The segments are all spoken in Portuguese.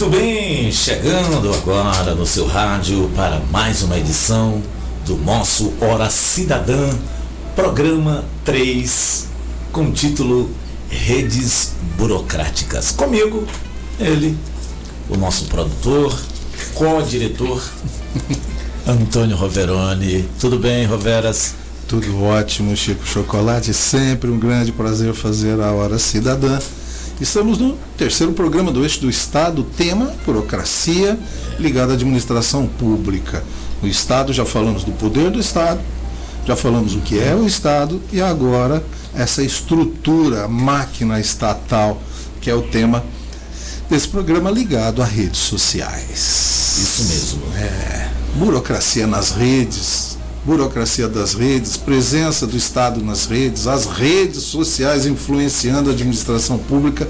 Muito bem, chegando agora no seu rádio para mais uma edição do nosso Hora Cidadã, programa 3, com o título Redes Burocráticas. Comigo, ele, o nosso produtor, co-diretor, Antônio Roveroni. Tudo bem, Roveras? Tudo ótimo, Chico Chocolate. Sempre um grande prazer fazer a Hora Cidadã. Estamos no terceiro programa do Eixo do Estado, tema burocracia ligada à administração pública. No Estado, já falamos do poder do Estado, já falamos o que é o Estado e agora essa estrutura, máquina estatal, que é o tema desse programa ligado a redes sociais. Isso mesmo. Burocracia nas redes, burocracia das redes, presença do Estado nas redes, as redes sociais influenciando a administração pública,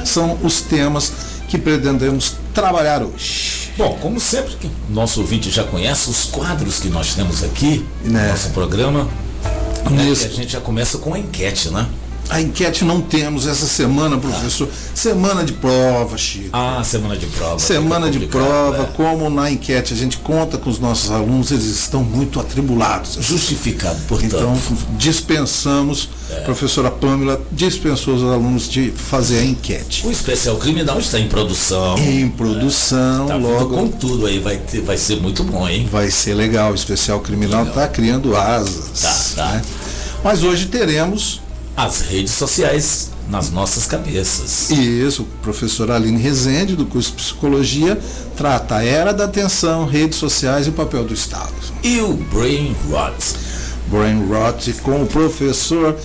são os temas que pretendemos trabalhar hoje. Bom, como sempre, nosso ouvinte já conhece os quadros que nós temos aqui no nosso programa, que a gente já começa com a enquete, né? A enquete não temos essa semana, professor. Semana de prova, Chico. Semana de prova. Semana de prova, como na enquete a gente conta com os nossos alunos, eles estão muito atribulados. Justificado, portanto. Então, dispensamos, professora Pâmela dispensou os alunos de fazer a enquete. O especial criminal está em produção. Em produção, tá logo. Com tudo aí, vai ser muito bom, hein? Vai ser legal, o especial criminal está criando asas. Tá. Né? Mas hoje teremos as redes sociais nas nossas cabeças. Isso, o professor Aline Rezende, do curso de Psicologia, trata a era da atenção, redes sociais e o papel do Estado. E o Brain Rot. Brain Rot, com o professor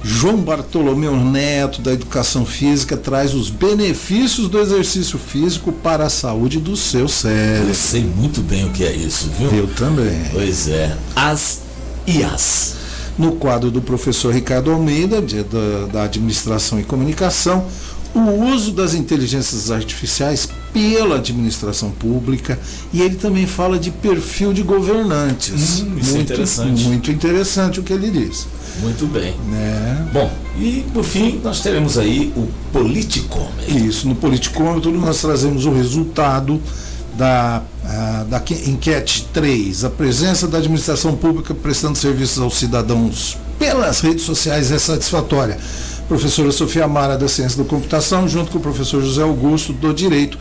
João Bartolomeu Neto, da Educação Física, traz os benefícios do exercício físico para a saúde do seu cérebro. Eu sei muito bem o que é isso, viu? Eu também. Pois é. As IAs. No quadro do professor Ricardo Almeida, da Administração e Comunicação, o uso das inteligências artificiais pela administração pública, e ele também fala de perfil de governantes. Isso é interessante. Muito interessante o que ele diz. Muito bem. Bom, e por fim nós teremos aí o Politicômetro. Isso, no Politicômetro nós trazemos o resultado da enquete 3, a presença da administração pública prestando serviços aos cidadãos pelas redes sociais é satisfatória. Professora Sofia Amara, da Ciência da Computação, junto com o professor José Augusto, do Direito,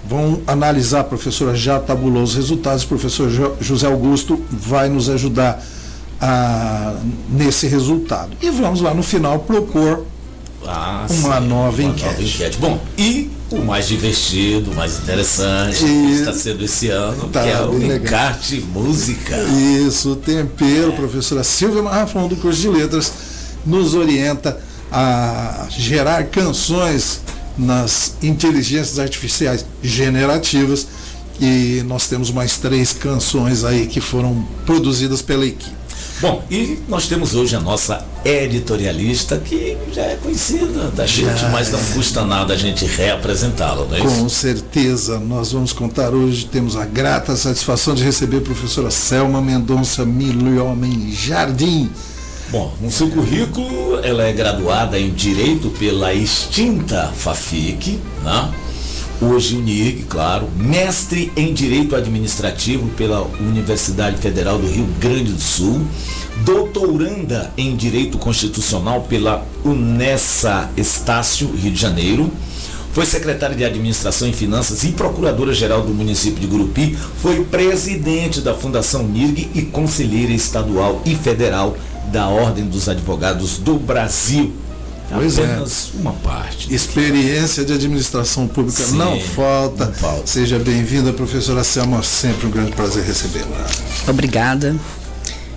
vão analisar. A professora já tabulou os resultados, o professor José Augusto vai nos ajudar nesse resultado. E vamos lá no final propor uma nova enquete. Bom, e o mais divertido, o mais interessante que está sendo esse ano, que é o encarte música. Isso, o tempero, professora Silvia Marrafão, do curso de Letras, nos orienta a gerar canções nas inteligências artificiais generativas, e nós temos mais 3 canções aí que foram produzidas pela equipe. Bom, e nós temos hoje a nossa editorialista, que já é conhecida da gente, mas não custa nada a gente reapresentá-la, não é isso? Com certeza, nós vamos contar hoje, temos a grata satisfação de receber a professora Selma Mendonça Milhomem Jardim. Bom, no seu currículo, ela é graduada em Direito pela extinta FAFIC, né? Hoje UNIG, claro, mestre em Direito Administrativo pela Universidade Federal do Rio Grande do Sul, doutoranda em Direito Constitucional pela Unessa Estácio, Rio de Janeiro, foi secretária de Administração e Finanças e procuradora-geral do município de Gurupi, foi presidente da Fundação UNIG e conselheira estadual e federal da Ordem dos Advogados do Brasil. Pois apenas uma parte. Experiência de administração pública. Sim, não falta. Seja bem-vinda, professora Selma, sempre um grande prazer recebê-la. Obrigada,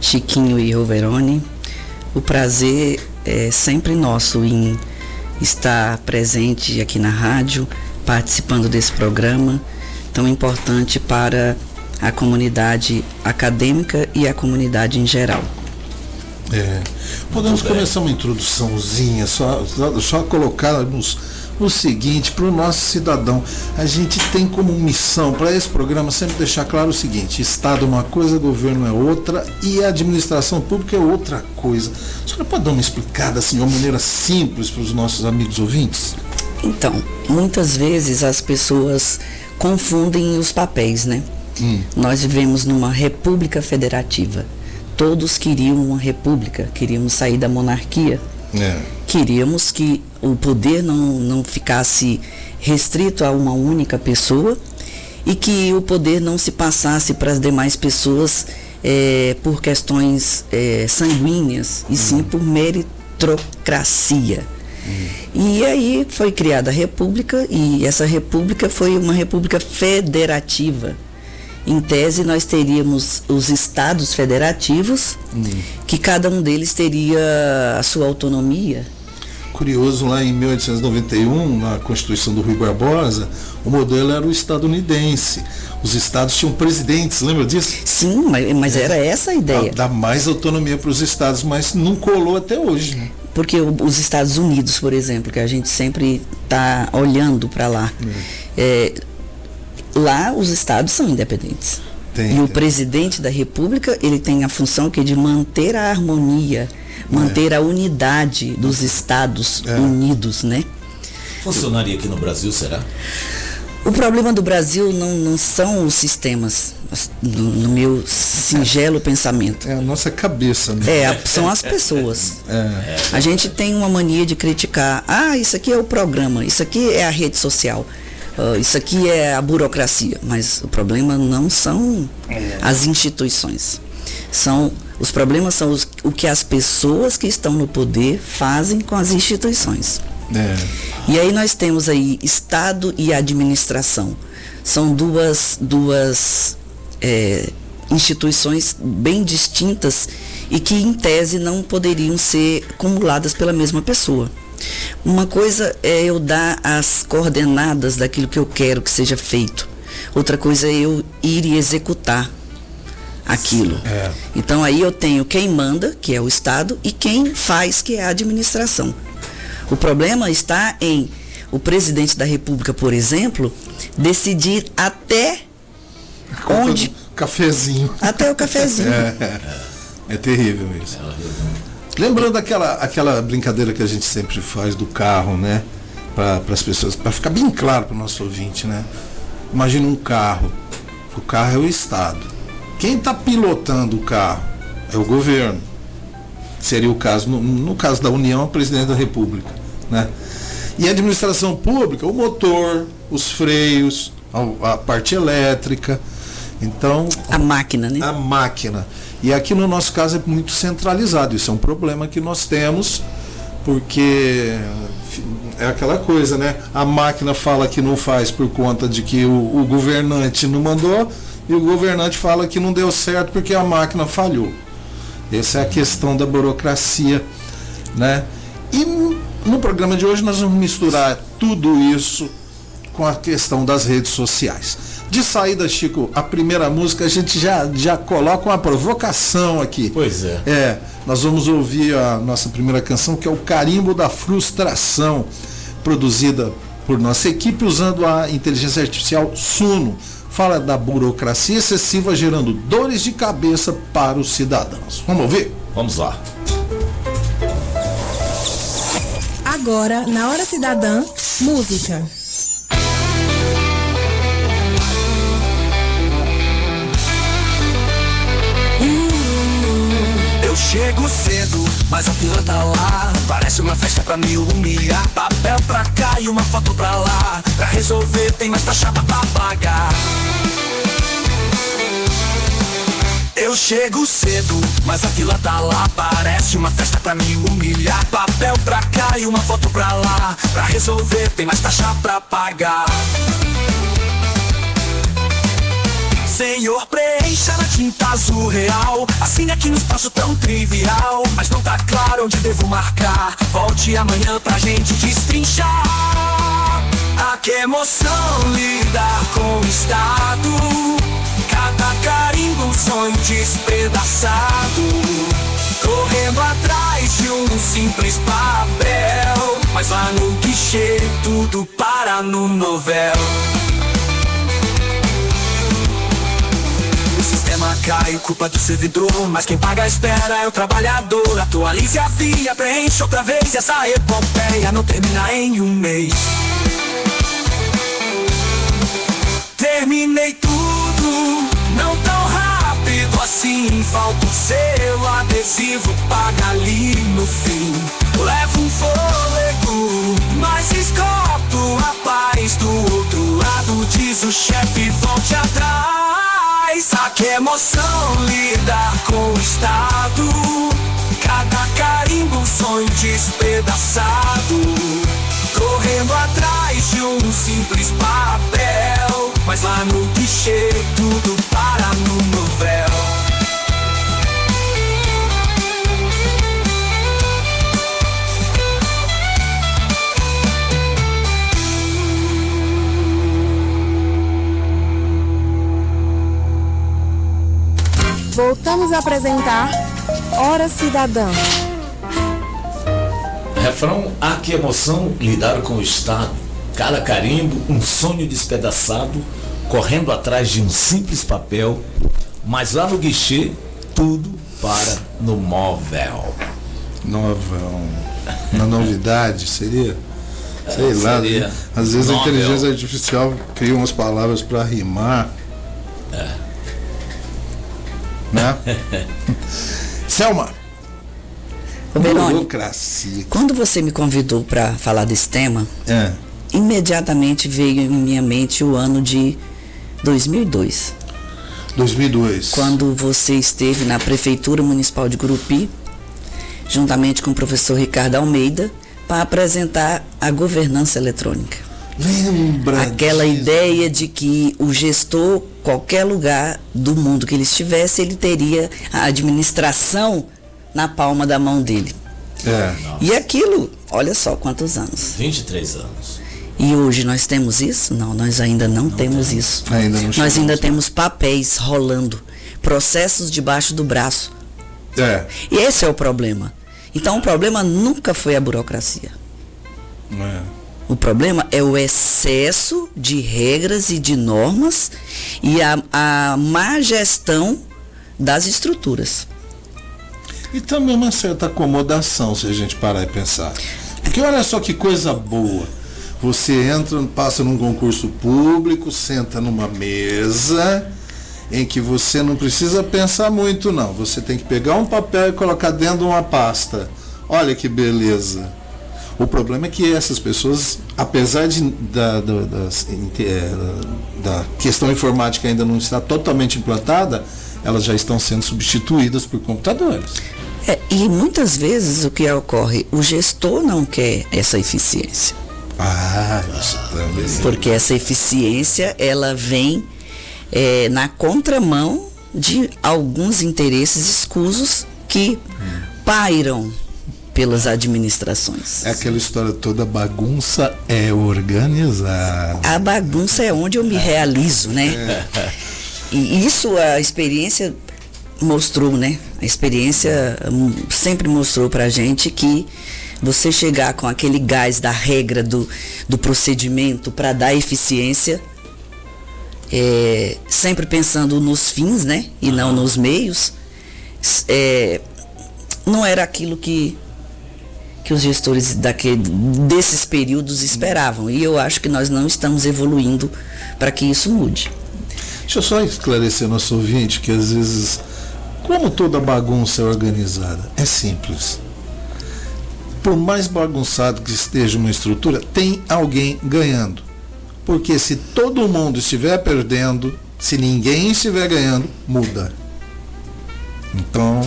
Chiquinho e Roveroni. O prazer é sempre nosso em estar presente aqui na rádio, participando desse programa tão importante para a comunidade acadêmica e a comunidade em geral. Podemos começar uma introduçãozinha, só colocarmos o seguinte para o nosso cidadão. A gente tem como missão para esse programa sempre deixar claro o seguinte: Estado é uma coisa, governo é outra e a administração pública é outra coisa. A senhora pode dar uma explicada assim, de uma maneira simples para os nossos amigos ouvintes? Então, muitas vezes as pessoas confundem os papéis, né? Nós vivemos numa república federativa. Todos queriam uma república, queríamos sair da monarquia. Queríamos que o poder não ficasse restrito a uma única pessoa e que o poder não se passasse para as demais pessoas por questões sanguíneas, e sim por meritocracia. E aí foi criada a república, e essa república foi uma república federativa. Em tese, nós teríamos os estados federativos, que cada um deles teria a sua autonomia. Curioso, lá em 1891, na Constituição do Rui Barbosa, o modelo era o estadunidense. Os estados tinham presidentes, lembra disso? Sim, mas era essa a ideia. Dá mais autonomia para os estados, mas não colou até hoje, né? Porque os Estados Unidos, por exemplo, que a gente sempre está olhando para lá, lá os estados são independentes. E o presidente da república, ele tem a função de manter a harmonia, manter a unidade dos estados unidos, né? Funcionaria aqui no Brasil, será? O problema do Brasil não são os sistemas, no meu singelo pensamento. É a nossa cabeça, né? São as pessoas. A gente tem uma mania de criticar. Isso aqui é o programa, isso aqui é a rede social, isso aqui é a burocracia. Mas o problema não são as instituições. Os problemas são o que as pessoas que estão no poder fazem com as instituições. E aí nós temos aí Estado e administração. São duas instituições bem distintas e que, em tese, não poderiam ser acumuladas pela mesma pessoa. Uma coisa é eu dar as coordenadas daquilo que eu quero que seja feito. Outra coisa é eu ir e executar aquilo. Então aí eu tenho quem manda, que é o Estado, e quem faz, que é a administração. O problema está em o presidente da República, por exemplo, decidir até onde... Cafezinho. Até o cafezinho. É terrível isso. Lembrando aquela brincadeira que a gente sempre faz do carro, né? Para as pessoas, para ficar bem claro para o nosso ouvinte, né? Imagina um carro. O carro é o Estado. Quem está pilotando o carro é o governo. Seria o caso, no caso da União, o presidente da República, né? E a administração pública, o motor, os freios, a parte elétrica. Então, a máquina, né? A máquina. E aqui no nosso caso é muito centralizado. Isso é um problema que nós temos, porque é aquela coisa, né? A máquina fala que não faz por conta de que o governante não mandou, e o governante fala que não deu certo porque a máquina falhou. Essa é a questão da burocracia, né? E no programa de hoje nós vamos misturar tudo isso com a questão das redes sociais. De saída, Chico, a primeira música a gente já coloca uma provocação aqui. Pois é. Nós vamos ouvir a nossa primeira canção, que é o Carimbo da Frustração, produzida por nossa equipe usando a inteligência artificial Suno. Fala da burocracia excessiva gerando dores de cabeça para os cidadãos. Vamos ouvir? Vamos lá. Agora, na Hora Cidadã, música. Eu chego cedo, mas a fila tá lá. Parece uma festa pra me humilhar. Papel pra cá e uma foto pra lá. Pra resolver tem mais taxa pra pagar. Eu chego cedo, mas a fila tá lá. Parece uma festa pra me humilhar. Papel pra cá e uma foto pra lá. Pra resolver tem mais taxa pra pagar. Senhor, preencha na tinta azul real. Assine aqui no espaço tão trivial. Mas não tá claro onde devo marcar. Volte amanhã pra gente destrinchar. Ah, que emoção lidar com o Estado. Cada carimbo um sonho despedaçado. Correndo atrás de um simples papel. Mas lá no guichê tudo para no novel. O sistema cai, culpa do servidor. Mas quem paga a espera é o trabalhador. Atualize a via, preenche outra vez. E essa epopeia não termina em um mês. terminei tudo, não tão rápido assim. Falta o selo adesivo, paga ali no fim. Levo um fôlego, mas esgoto a paz. Do outro lado diz o chefe, volte atrás. Ah, que emoção lidar com o Estado. Cada carimbo um sonho despedaçado. Correndo atrás de um simples papel, mas lá no guichê tudo para no véu. Voltamos a apresentar Hora Cidadã. Refrão: ah, que emoção lidar com o Estado. Cada carimbo, um sonho despedaçado. Correndo atrás de um simples papel, mas lá no guichê, tudo para no móvel. Uma novidade seria? Sei lá, seria né? Às vezes novel. a inteligência artificial cria umas palavras para rimar. Né? Selma, Verônica, burocracia. quando você me convidou para falar desse tema, imediatamente veio em minha mente o ano de 2002. 2002. Quando você esteve na Prefeitura Municipal de Gurupi, juntamente com o professor Ricardo Almeida, para apresentar a governança eletrônica. Lembra Aquela disso? ideia de que o gestor, qualquer lugar do mundo que ele estivesse, ele teria a administração na palma da mão dele. E aquilo, olha só quantos anos. 23 anos. E hoje nós temos isso? Não, nós ainda não temos isso. Ainda não Nós chegamos ainda lá. temos papéis rolando, processos debaixo do braço. E esse é o problema. Então o problema nunca foi a burocracia. O problema é o excesso de regras e de normas e a má gestão das estruturas. E também uma certa acomodação, se a gente parar e pensar. Porque olha só que coisa boa. Você entra, passa num concurso público, senta numa mesa em que você não precisa pensar muito, não. Você tem que pegar um papel e colocar dentro de uma pasta. Olha que beleza. O problema é que essas pessoas, apesar da questão informática ainda não estar totalmente implantada, elas já estão sendo substituídas por computadores. E muitas vezes o que ocorre, o gestor não quer essa eficiência. Isso também. Porque essa eficiência, ela vem na contramão de alguns interesses escusos que pairam pelas administrações. É aquela história toda, bagunça é organizar. A bagunça é onde eu me realizo, né? E isso a experiência mostrou, né? A experiência sempre mostrou pra gente que você chegar com aquele gás da regra do procedimento para dar eficiência, sempre pensando nos fins, né? E não nos meios, não era aquilo que os gestores desses períodos esperavam. E eu acho que nós não estamos evoluindo para que isso mude. Deixa eu só esclarecer nosso ouvinte que às vezes, como toda bagunça é organizada, é simples. Por mais bagunçado que esteja uma estrutura, tem alguém ganhando. Porque se todo mundo estiver perdendo, se ninguém estiver ganhando, muda. Então,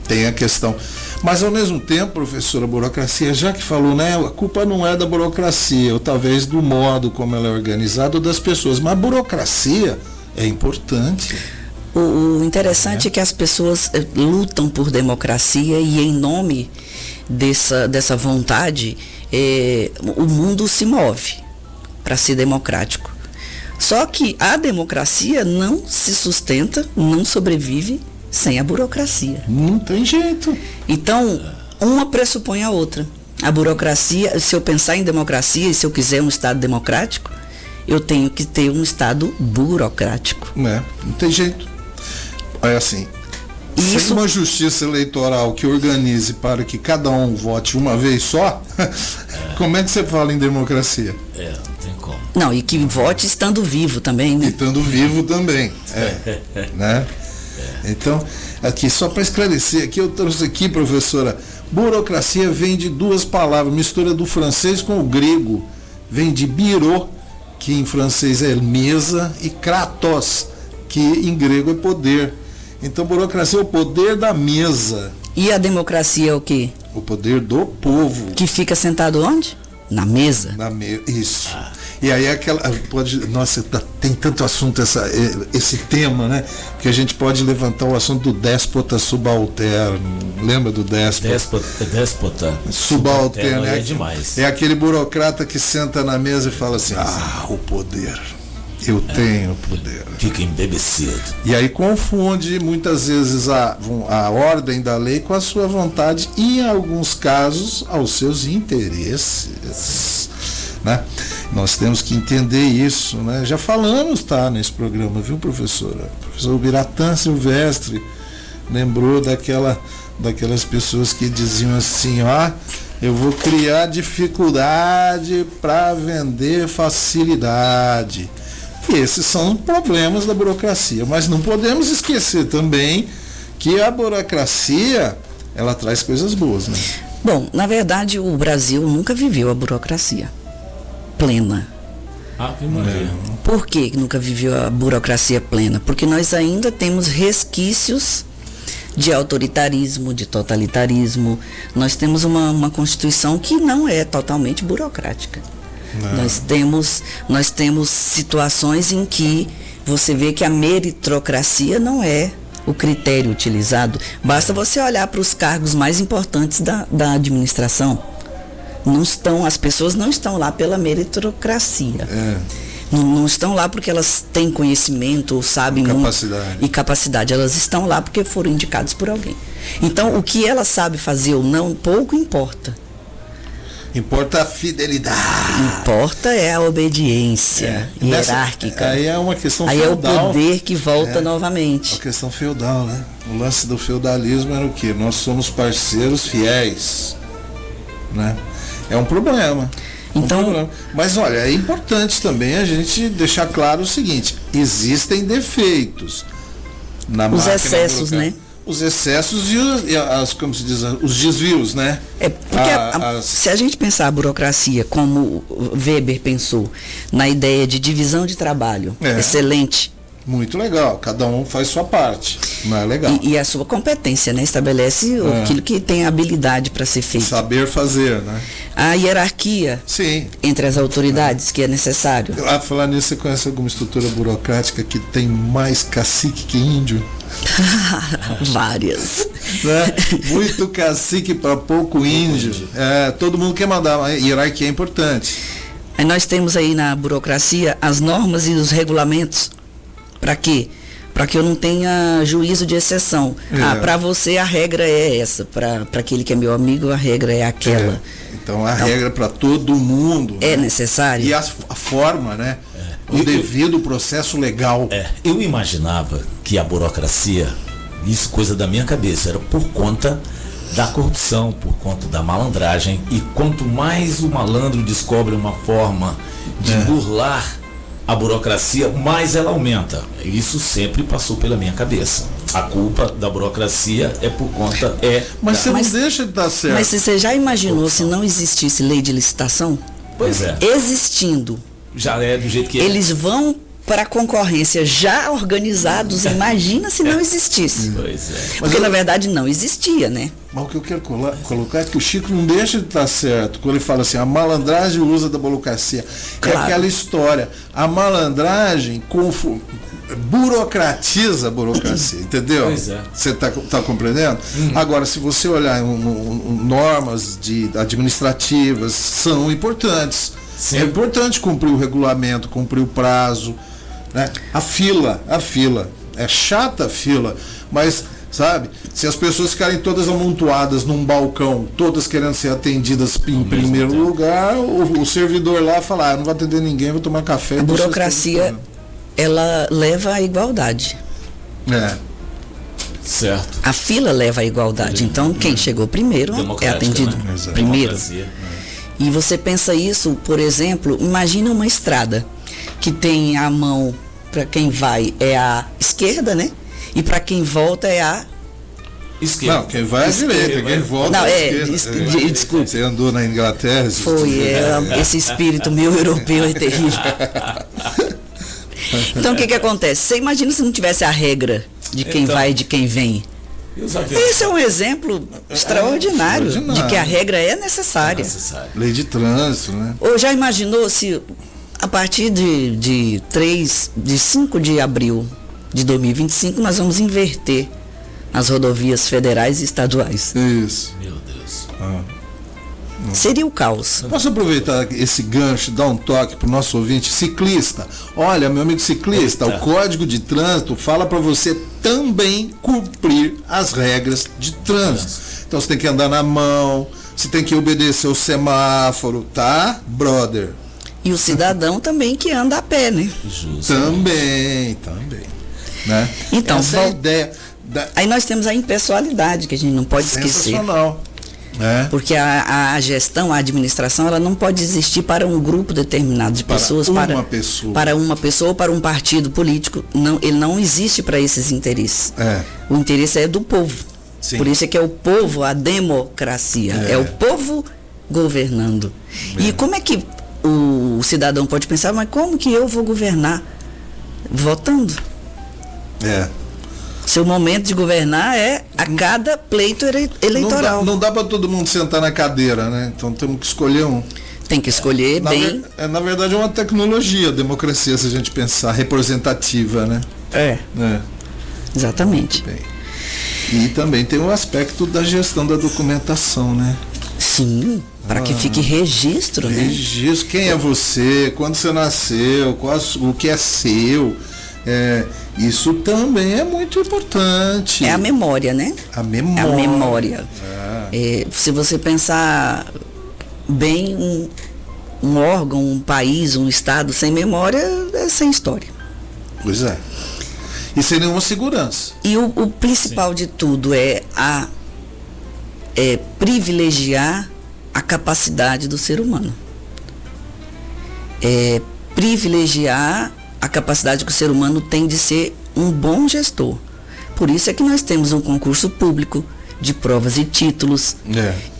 tem a questão. Mas ao mesmo tempo, professora, a burocracia, já que falou, né, a culpa não é da burocracia, ou talvez do modo como ela é organizada ou das pessoas, mas a burocracia é importante. O interessante é que as pessoas lutam por democracia e em nome dessa vontade, o mundo se move para ser democrático. Só que a democracia não se sustenta, não sobrevive sem a burocracia. Não tem jeito. Então, uma pressupõe a outra. A burocracia, se eu pensar em democracia e se eu quiser um Estado democrático, eu tenho que ter um Estado burocrático. Não tem jeito. Olha assim, Sem Isso, uma justiça eleitoral que organize para que cada um vote uma vez só, como é que você fala em democracia? Não tem como. não, e que vote estando vivo também, E né? estando vivo também. Né? Então, aqui, só para esclarecer, aqui eu trouxe aqui, professora, burocracia vem de duas palavras, mistura do francês com o grego. Vem de biro, que em francês é mesa, e kratos, que em grego é poder. Então, burocracia é o poder da mesa, E a democracia é o quê? o poder do povo. Que fica sentado onde? Na mesa. Isso. E aí aquela nossa, tem tanto assunto esse tema, né? Porque a gente pode levantar o assunto do déspota subalterno. Lembra do déspota? Déspota. Subalterno É demais. É aquele burocrata que senta na mesa e fala assim: o poder. Eu tenho poder. Fica embebecido. E aí confunde muitas vezes a ordem da lei com a sua vontade e, em alguns casos, aos seus interesses. Né? Nós temos que entender isso. Né? Já falamos, nesse programa, viu, professora? O professor Biratã Silvestre lembrou daquelas pessoas que diziam assim: eu vou criar dificuldade para vender facilidade. E esses são problemas da burocracia, mas não podemos esquecer também que a burocracia, ela traz coisas boas, né? Bom, na verdade, o Brasil nunca viveu a burocracia plena. Por que nunca viveu a burocracia plena? Porque nós ainda temos resquícios de autoritarismo, de totalitarismo. Nós temos uma Constituição que não é totalmente burocrática. Nós temos situações em que você vê que a meritocracia não é o critério utilizado. Basta você olhar para os cargos mais importantes da administração. As pessoas não estão lá pela meritocracia. Não estão lá porque elas têm conhecimento ou sabem e capacidade. Elas estão lá porque foram indicadas por alguém. Então, o que ela sabe fazer ou não, pouco importa. Importa a fidelidade. Importa é a obediência hierárquica. Aí é uma questão feudal. Aí é o poder que volta É novamente. uma questão feudal, né? O lance do feudalismo era o quê? Nós somos parceiros fiéis, né? É um problema. Então, mas olha, é importante também a gente deixar claro o seguinte: existem defeitos na máquina. Os excessos, né? Os excessos e como se diz, os desvios, né? Porque se a gente pensar a burocracia como Weber pensou, na ideia de divisão de trabalho, excelente. Muito legal, cada um faz sua parte, não é legal. E a sua competência, né? Estabelece aquilo que tem habilidade para ser feito. Saber fazer, né? A hierarquia entre as autoridades que é necessário. Falar nisso, você conhece alguma estrutura burocrática que tem mais cacique que índio? Várias. Né? Muito cacique para pouco índio. Todo mundo quer mandar, a hierarquia é importante. Aí nós temos aí na burocracia as normas e os regulamentos. Para quê? Para que eu não tenha juízo de exceção. Para você a regra é essa, para aquele que é meu amigo a regra é aquela. Então a regra para todo mundo é necessária. E a forma, né? O devido processo legal. Eu imaginava que a burocracia, isso coisa da minha cabeça, era por conta da corrupção, por conta da malandragem. E quanto mais o malandro descobre uma forma de burlar a burocracia, mais ela aumenta. Isso sempre passou pela minha cabeça. A culpa da burocracia é por conta... Mas você não deixa de estar certo. Mas você já imaginou se não existisse lei de licitação? Pois é. Existindo. Já é do jeito que eles vão para a concorrência já organizados, imagina se não existisse. Pois é. Porque na verdade não existia, né? Mas o que eu quero colocar é que o Chico não deixa de estar certo quando ele fala assim: a malandragem usa da burocracia. Claro. É aquela história, a malandragem burocratiza a burocracia, entendeu? Pois é. Você tá compreendendo? Agora, se você olhar normas administrativas, são importantes. Sim. É importante cumprir o regulamento, cumprir o prazo, né? A fila, é chata a fila, mas sabe, se as pessoas ficarem todas amontoadas num balcão, todas querendo ser atendidas em primeiro lugar, o servidor lá fala: não vou atender ninguém, vou tomar café. A burocracia, ela leva à igualdade. Certo. A fila leva à igualdade. Então, quem chegou primeiro é atendido primeiro. E você pensa isso, por exemplo, imagina uma estrada que tem a mão, para quem vai é a esquerda, né? E para quem volta é a esquerda. Não, quem vai é a direita, quem volta é a esquerda. Desculpe. Você andou na Inglaterra? Esse espírito meu europeu é terrível. Então o que acontece? Você imagina se não tivesse a regra de quem vai e de quem vem. Esse é um exemplo extraordinário de que a regra é necessária. Lei de trânsito, né? Ou já imaginou se a partir de 5 de abril de 2025 nós vamos inverter as rodovias federais e estaduais? Isso. Meu Deus. Seria o caos. Posso aproveitar esse gancho e dar um toque para o nosso ouvinte ciclista? Olha, meu amigo ciclista, o Código de Trânsito fala para você também cumprir as regras de trânsito. Então você tem que andar na mão, você tem que obedecer o semáforo, tá, brother? E o cidadão também que anda a pé, né? Justo. Também. Né? Então, essa é a ideia. Aí nós temos a impessoalidade, que a gente não pode esquecer. Sensacional. Porque a gestão, a administração, ela não pode existir para um grupo determinado de pessoas, para uma pessoa ou para um partido político. Não, ele não existe para esses interesses. O interesse é do povo. Sim. Por isso é que é o povo, a democracia. É o povo governando. E como é que o cidadão pode pensar, mas como que eu vou governar? Votando. Seu momento de governar é a cada pleito eleitoral. Não dá para todo mundo sentar na cadeira, né? Então temos que escolher um. Tem que escolher bem. Na verdade é uma tecnologia, a democracia, se a gente pensar, representativa, né? Exatamente. Bem. E também tem o aspecto da gestão da documentação, né? Sim, para que fique registro, né? Registro, quem é você, quando você nasceu, o que é seu. Isso também é muito importante. É a memória, né? A memória. Se você pensar bem, um órgão, um país, um estado sem memória é sem história. Pois é. E sem nenhuma segurança. E o principal de tudo é privilegiar a capacidade do ser humano. Privilegiar a capacidade que o ser humano tem de ser um bom gestor. Por isso é que nós temos um concurso público de provas e títulos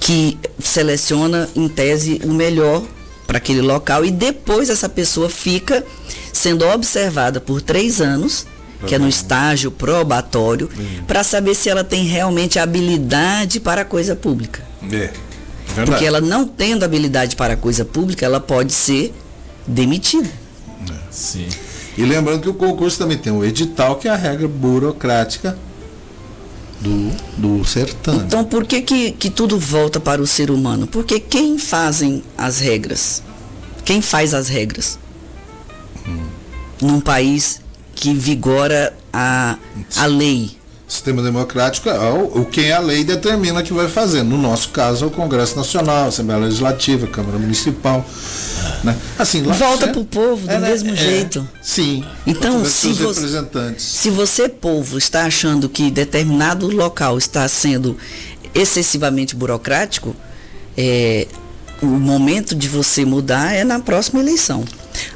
que seleciona, em tese, o melhor para aquele local e depois essa pessoa fica sendo observada por 3 anos, que é no estágio probatório, para saber se ela tem realmente habilidade para a coisa pública. Porque ela não tendo habilidade para a coisa pública, ela pode ser demitida. Sim. E lembrando que o concurso também tem o edital, que é a regra burocrática do certame. Então, por que tudo volta para o ser humano? Porque quem fazem as regras? Quem faz as regras? Num país que vigora a lei. Sistema democrático, quem é a lei determina que vai fazer. No nosso caso, é o Congresso Nacional, Assembleia Legislativa, Câmara Municipal. Né? Assim, volta para o povo do mesmo jeito. Sim. Então, se você, povo, está achando que determinado local está sendo excessivamente burocrático, o momento de você mudar é na próxima eleição.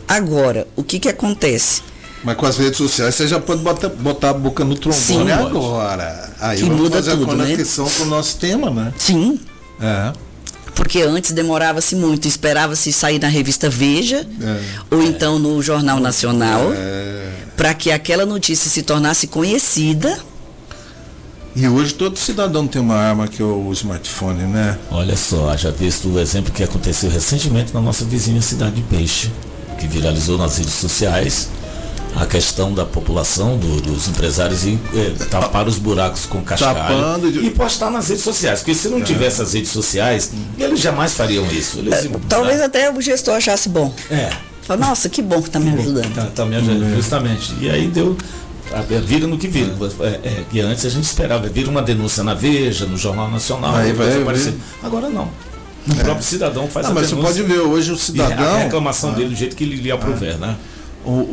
Agora, o que acontece? Mas com as redes sociais você já pode botar a boca no trombone agora. Aí vamos muda fazer tudo, a conexão com o nosso tema, né? Sim. Porque antes demorava-se muito, esperava-se sair na revista Veja ou então no Jornal Nacional para que aquela notícia se tornasse conhecida. E hoje todo cidadão tem uma arma, que é o smartphone, né? Olha só, já visto o exemplo que aconteceu recentemente na nossa vizinha cidade de Peixe, que viralizou nas redes sociais. A questão da população, dos empresários tapar os buracos com cascalho e postar nas redes sociais, porque se não tivesse as redes sociais, eles jamais fariam isso. Talvez até o gestor achasse bom. Fala, nossa, que bom que está me ajudando. Tá me ajudando, justamente. E aí vira no que vira. E antes a gente esperava, vira uma denúncia na Veja, no Jornal Nacional, aí vai aparecer. Agora não. O próprio cidadão faz a denúncia. Mas você pode ver hoje o cidadão. A reclamação dele do jeito que ele lhe aprouver, né?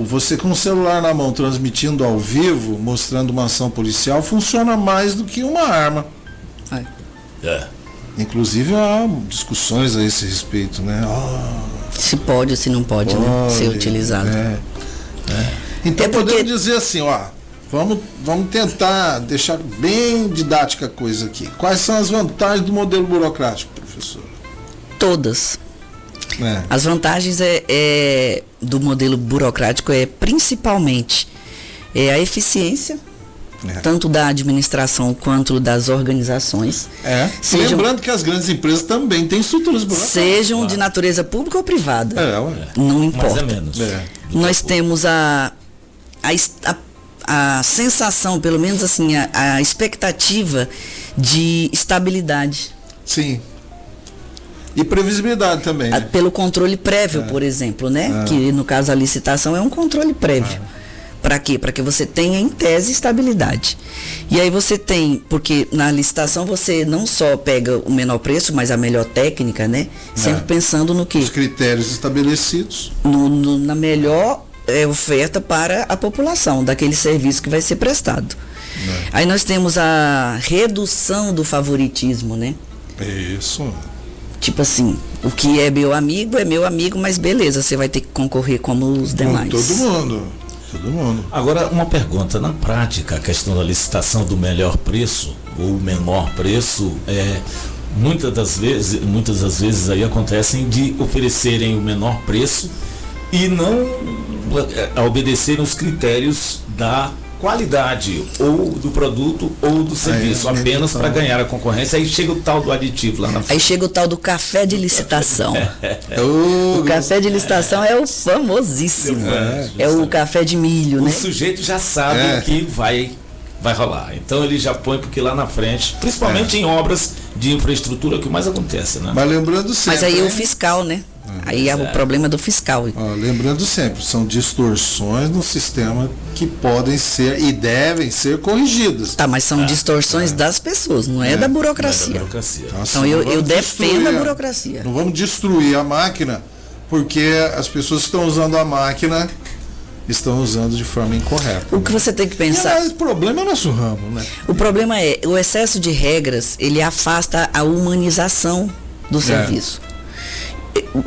Você com o celular na mão transmitindo ao vivo, mostrando uma ação policial, funciona mais do que uma arma. Inclusive há discussões a esse respeito, né? Se pode ou se não pode, né, ser utilizado. Então podemos dizer assim, vamos tentar deixar bem didática a coisa aqui. Quais são as vantagens do modelo burocrático, professor? Todas. As vantagens do modelo burocrático principalmente a eficiência, tanto da administração quanto das organizações. Lembrando que as grandes empresas também têm estruturas burocráticas. Sejam de natureza pública ou privada. Não importa. Mais ou menos. Nós temos a sensação, pelo menos assim, a expectativa de estabilidade. Sim. E previsibilidade também. Né? Pelo controle prévio, por exemplo, né? Que no caso a licitação é um controle prévio. Para quê? Para que você tenha, em tese, estabilidade. E aí você tem, porque na licitação você não só pega o menor preço, mas a melhor técnica, né? Sempre pensando no quê? Os critérios estabelecidos. Na melhor oferta para a população, daquele serviço que vai ser prestado. Aí nós temos a redução do favoritismo, né? Isso. Tipo assim, o que é meu amigo, mas beleza, você vai ter que concorrer como os demais. Todo mundo. Agora, uma pergunta. Na prática, a questão da licitação do melhor preço ou menor preço, muitas das vezes aí acontecem de oferecerem o menor preço e não obedecerem os critérios da qualidade ou do produto ou do serviço, apenas para ganhar a concorrência. Aí chega o tal do aditivo lá na frente. Aí chega o tal do café de licitação. O café de licitação é o famosíssimo. É o café de milho, né? O sujeito já sabe que vai rolar. Então ele já põe porque lá na frente, principalmente em obras de infraestrutura, que mais acontece, né? Mas lembrando sempre. Mas aí o fiscal, né? Aí é o problema do fiscal. Lembrando sempre, são distorções no sistema que podem ser e devem ser corrigidas. Tá, mas são distorções das pessoas, não é da burocracia. Não é da burocracia. Então eu defendo a burocracia. Não vamos destruir a máquina, porque as pessoas que estão usando a máquina estão usando de forma incorreta. O que você tem que pensar... Mas o problema é o nosso ramo, né? O problema o excesso de regras, ele afasta a humanização do serviço.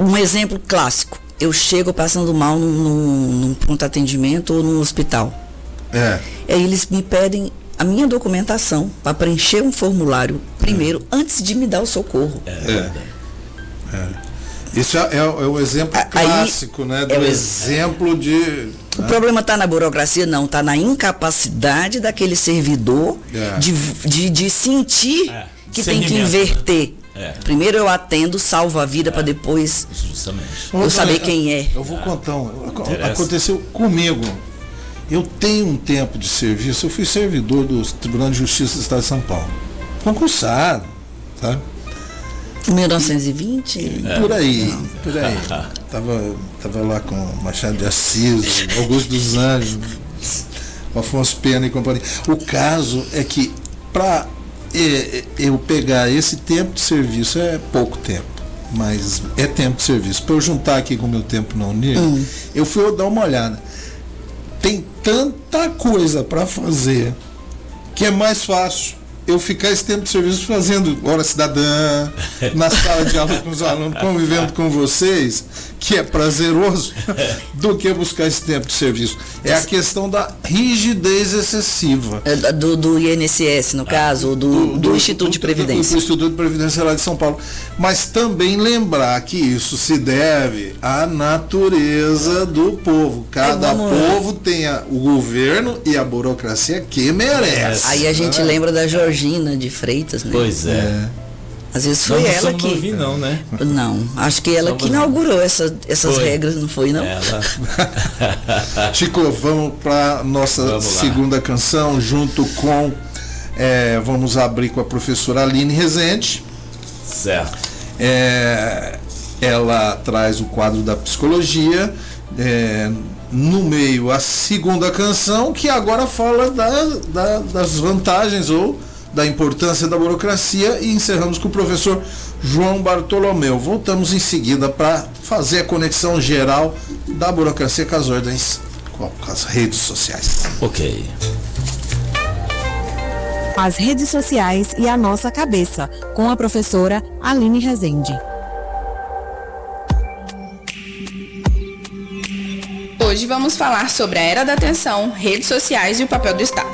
Um exemplo clássico, eu chego passando mal num pronto atendimento ou num hospital. Aí eles me pedem a minha documentação para preencher um formulário primeiro, antes de me dar o socorro. Isso é o exemplo clássico, né? Do exemplo de... O problema está na burocracia? Não, está na incapacidade daquele servidor de sentir que tem que inverter. Primeiro eu atendo, salvo a vida para depois eu saber quem é. Eu vou contar. Aconteceu comigo. Eu tenho um tempo de serviço. Eu fui servidor do Tribunal de Justiça do Estado de São Paulo. Concursado, tá? 1920? Por aí. Tava lá com Machado de Assis, Augusto dos Anjos, Afonso Pena e companhia. O caso é que para eu pegar esse tempo de serviço é pouco tempo, mas é tempo de serviço. Para eu juntar aqui com o meu tempo na Unir, eu fui dar uma olhada. Tem tanta coisa para fazer que é mais fácil eu ficar esse tempo de serviço fazendo hora cidadã, na sala de aula com os alunos, convivendo com vocês, que é prazeroso, do que buscar esse tempo de serviço. É a questão da rigidez excessiva. Do INSS, no caso, ou do Instituto de Previdência. Do Instituto de Previdência lá de São Paulo. Mas também lembrar que isso se deve à natureza do povo. Cada povo tem o governo e a burocracia que merece. Aí a gente lembra da Georgina de Freitas, né? Pois é. Às vezes foi ela que... Não vi não, né? Não, acho que ela que inaugurou essas regras, não foi não? Chico, vamos para nossa segunda canção, junto com... vamos abrir com a professora Aline Rezende. Certo. Ela traz o quadro da psicologia, no meio a segunda canção, que agora fala das vantagens ou da importância da burocracia, e encerramos com o professor João Bartolomeu. Voltamos em seguida para fazer a conexão geral da burocracia com as ordens, com as redes sociais. Ok. As redes sociais e a nossa cabeça, com a professora Aline Rezende. Hoje vamos falar sobre a era da atenção, redes sociais e o papel do Estado.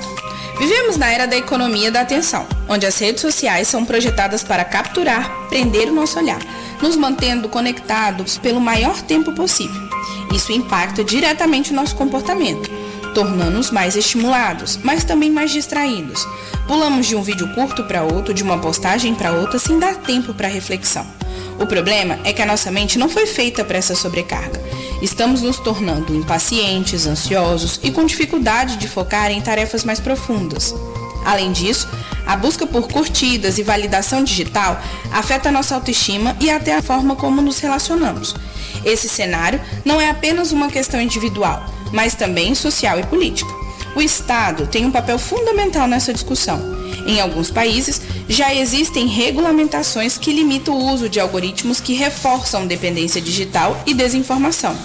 Vivemos na era da economia da atenção, onde as redes sociais são projetadas para capturar, prender o nosso olhar, nos mantendo conectados pelo maior tempo possível. Isso impacta diretamente o nosso comportamento, tornando-nos mais estimulados, mas também mais distraídos. Pulamos de um vídeo curto para outro, de uma postagem para outra, sem dar tempo para reflexão. O problema é que a nossa mente não foi feita para essa sobrecarga. Estamos nos tornando impacientes, ansiosos e com dificuldade de focar em tarefas mais profundas. Além disso, a busca por curtidas e validação digital afeta a nossa autoestima e até a forma como nos relacionamos. Esse cenário não é apenas uma questão individual, mas também social e política. O Estado tem um papel fundamental nessa discussão. Em alguns países, já existem regulamentações que limitam o uso de algoritmos que reforçam dependência digital e desinformação.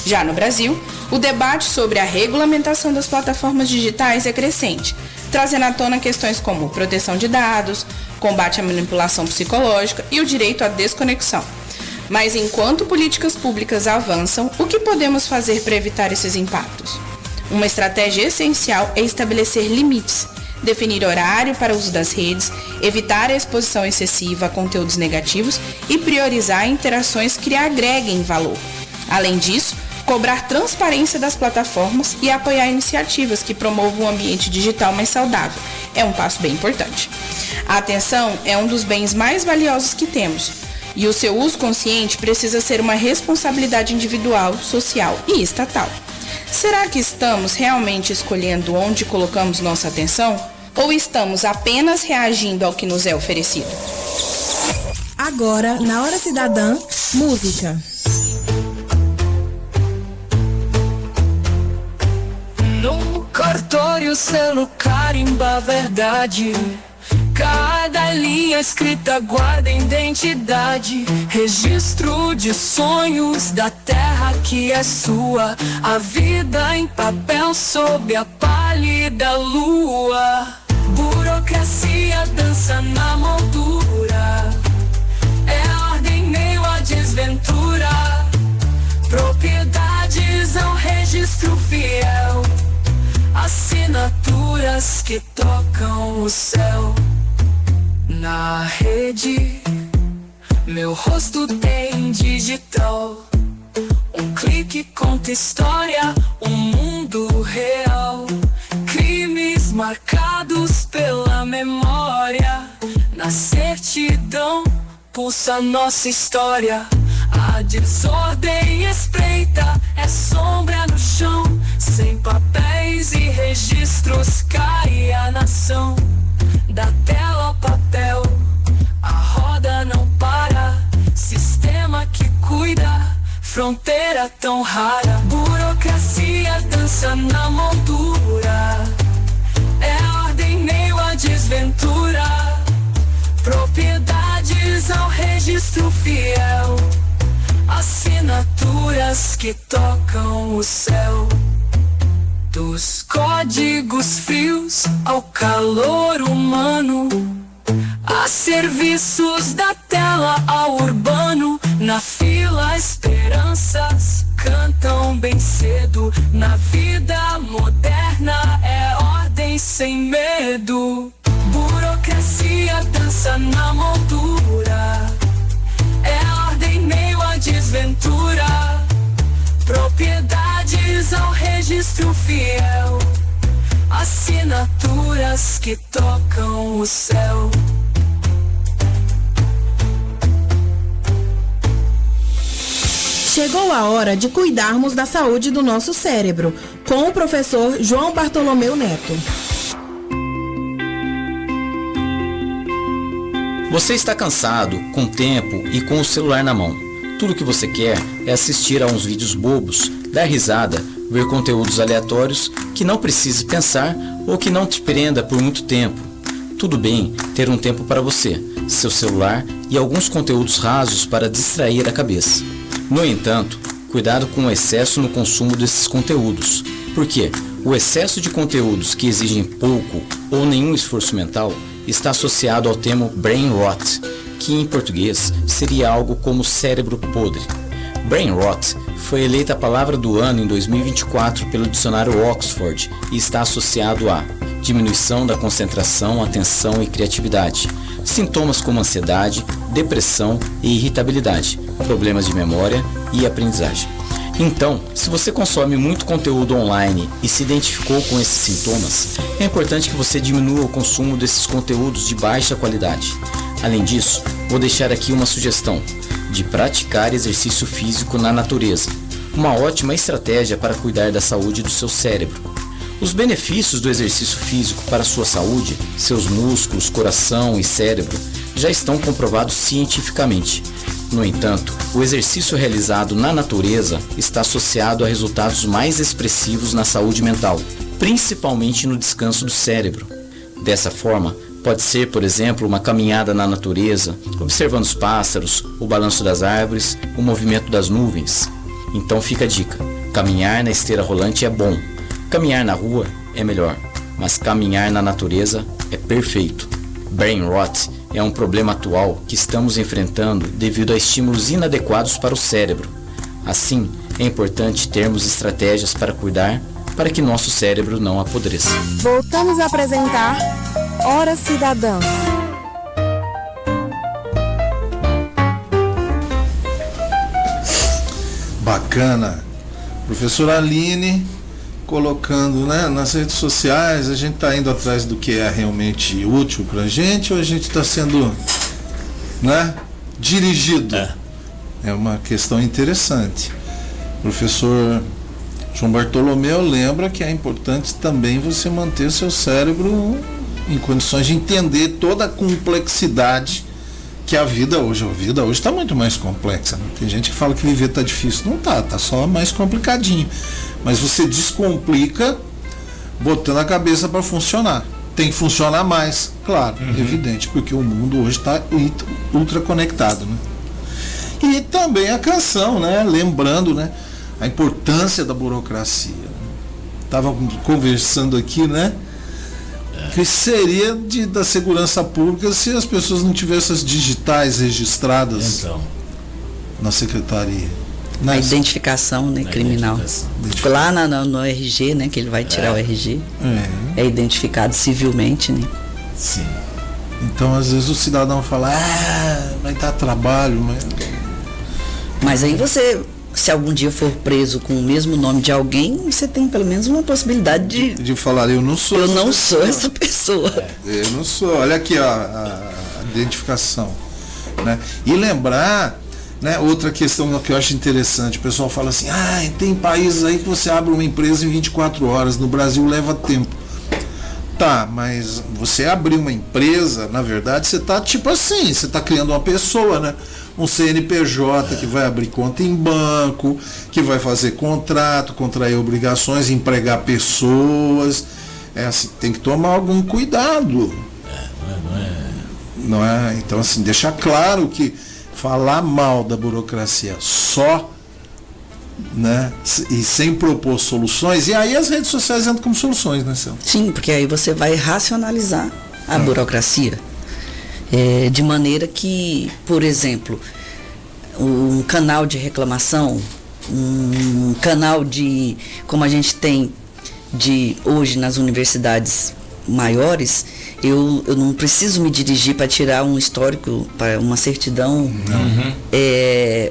Já no Brasil, o debate sobre a regulamentação das plataformas digitais é crescente, trazendo à tona questões como proteção de dados, combate à manipulação psicológica e o direito à desconexão. Mas enquanto políticas públicas avançam, o que podemos fazer para evitar esses impactos? Uma estratégia essencial é estabelecer limites, definir horário para o uso das redes, evitar a exposição excessiva a conteúdos negativos e priorizar interações que agreguem valor. Além disso, cobrar transparência das plataformas e apoiar iniciativas que promovam um ambiente digital mais saudável é um passo bem importante. A atenção é um dos bens mais valiosos que temos, e o seu uso consciente precisa ser uma responsabilidade individual, social e estatal. Será que estamos realmente escolhendo onde colocamos nossa atenção? Ou estamos apenas reagindo ao que nos é oferecido? Agora, na Hora Cidadã, música. No cartório, selo carimba a verdade. Cada linha escrita guarda identidade, registro de sonhos da terra que é sua, a vida em papel sob a pálida lua. Burocracia dança na moldura, é ordem meio a desventura, propriedades ao registro fiel, assinaturas que tocam o céu. Na rede, meu rosto tem digital, um clique conta história, um mundo real, crimes marcados pela memória, na certidão pulsa nossa história. A desordem espreita, é sombra no chão, sem papéis e registros cai a nação. Da tela ao papel, a roda não para, sistema que cuida, fronteira tão rara. Burocracia dança na moldura, é ordem meio a desventura, propriedades ao registro fiel, assinaturas que tocam o céu. Dos códigos frios ao calor humano, a serviços da tela ao urbano, na fila esperanças cantam bem cedo, na vida moderna é ordem sem medo. Burocracia dança na moldura, é ordem meio a desventura, propriedades ao registro fiel, assinaturas que tocam o céu. Chegou a hora de cuidarmos da saúde do nosso cérebro, com o professor João Bartolomeu Neto. Você está cansado, com tempo e com o celular na mão. Tudo que você quer é assistir a uns vídeos bobos, dar risada, ver conteúdos aleatórios que não precise pensar ou que não te prenda por muito tempo. Tudo bem ter um tempo para você, seu celular e alguns conteúdos rasos para distrair a cabeça. No entanto, cuidado com o excesso no consumo desses conteúdos, porque o excesso de conteúdos que exigem pouco ou nenhum esforço mental está associado ao termo brain rot, que em português seria algo como cérebro podre. Brain rot foi eleita a palavra do ano em 2024 pelo dicionário Oxford e está associado a diminuição da concentração, atenção e criatividade, sintomas como ansiedade, depressão e irritabilidade, problemas de memória e aprendizagem. Então, se você consome muito conteúdo online e se identificou com esses sintomas, é importante que você diminua o consumo desses conteúdos de baixa qualidade. Além disso, vou deixar aqui uma sugestão de praticar exercício físico na natureza, uma ótima estratégia para cuidar da saúde do seu cérebro. Os benefícios do exercício físico para a sua saúde, seus músculos, coração e cérebro, já estão comprovados cientificamente. No entanto, o exercício realizado na natureza está associado a resultados mais expressivos na saúde mental, principalmente no descanso do cérebro. Dessa forma, pode ser, por exemplo, uma caminhada na natureza, observando os pássaros, o balanço das árvores, o movimento das nuvens. Então fica a dica: caminhar na esteira rolante é bom, caminhar na rua é melhor, mas caminhar na natureza é perfeito. Brain rot é um problema atual que estamos enfrentando devido a estímulos inadequados para o cérebro. Assim, é importante termos estratégias para cuidar para que nosso cérebro não apodreça. Voltamos a apresentar Hora Cidadã. Bacana. Professora Aline colocando, né, nas redes sociais, a gente está indo atrás do que é realmente útil para a gente ou a gente está sendo, né, dirigido? É uma questão interessante. Professor João Bartolomeu lembra que é importante também você manter o seu cérebro em condições de entender toda a complexidade que a vida hoje está muito mais complexa, né? Tem gente que fala que viver está difícil. Não tá só mais complicadinho. Mas você descomplica botando a cabeça para funcionar. Tem que funcionar mais, claro, evidente, porque o mundo hoje está ultra conectado, né? E também a canção, né? Lembrando, né, a importância da burocracia. Estava conversando aqui, né? Que seria da segurança pública se as pessoas não tivessem as digitais registradas na secretaria. A identificação, né, criminal. Lá no RG, né, que ele vai tirar o RG, é identificado civilmente, né? Sim. Então, às vezes o cidadão fala, vai dar trabalho, mas aí você, se algum dia for preso com o mesmo nome de alguém, você tem pelo menos uma possibilidade de falar, eu não sou essa pessoa. Eu não sou. Olha aqui, ó, a identificação, né? E lembrar, né, outra questão que eu acho interessante, o pessoal fala assim, tem países aí que você abre uma empresa em 24 horas, no Brasil leva tempo. Tá, mas você abrir uma empresa, na verdade, você tá tipo assim, você tá criando uma pessoa, né? Um CNPJ que vai abrir conta em banco, que vai fazer contrato, contrair obrigações, empregar pessoas. É assim, tem que tomar algum cuidado. Não é? Então, assim, deixar claro que falar mal da burocracia só, né, e sem propor soluções, e aí as redes sociais entram como soluções, né, Céu? Sim, porque aí você vai racionalizar a burocracia. De maneira que, por exemplo, um canal de reclamação, um canal de, como a gente tem hoje nas universidades maiores, eu não preciso me dirigir para tirar um histórico, para uma certidão,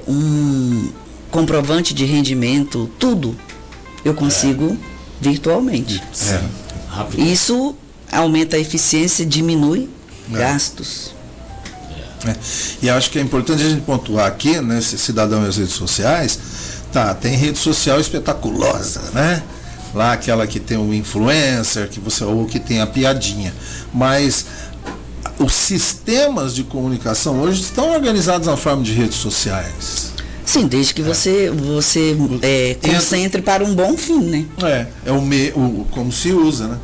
um comprovante de rendimento, tudo eu consigo virtualmente. Isso aumenta a eficiência, diminui gastos. E acho que é importante a gente pontuar aqui, né, esse cidadão e as redes sociais, tem rede social espetaculosa, né? Lá aquela que tem o influencer, ou que tem a piadinha. Mas os sistemas de comunicação hoje estão organizados na forma de redes sociais. Sim, desde que você concentre para um bom fim, né? Como se usa, né?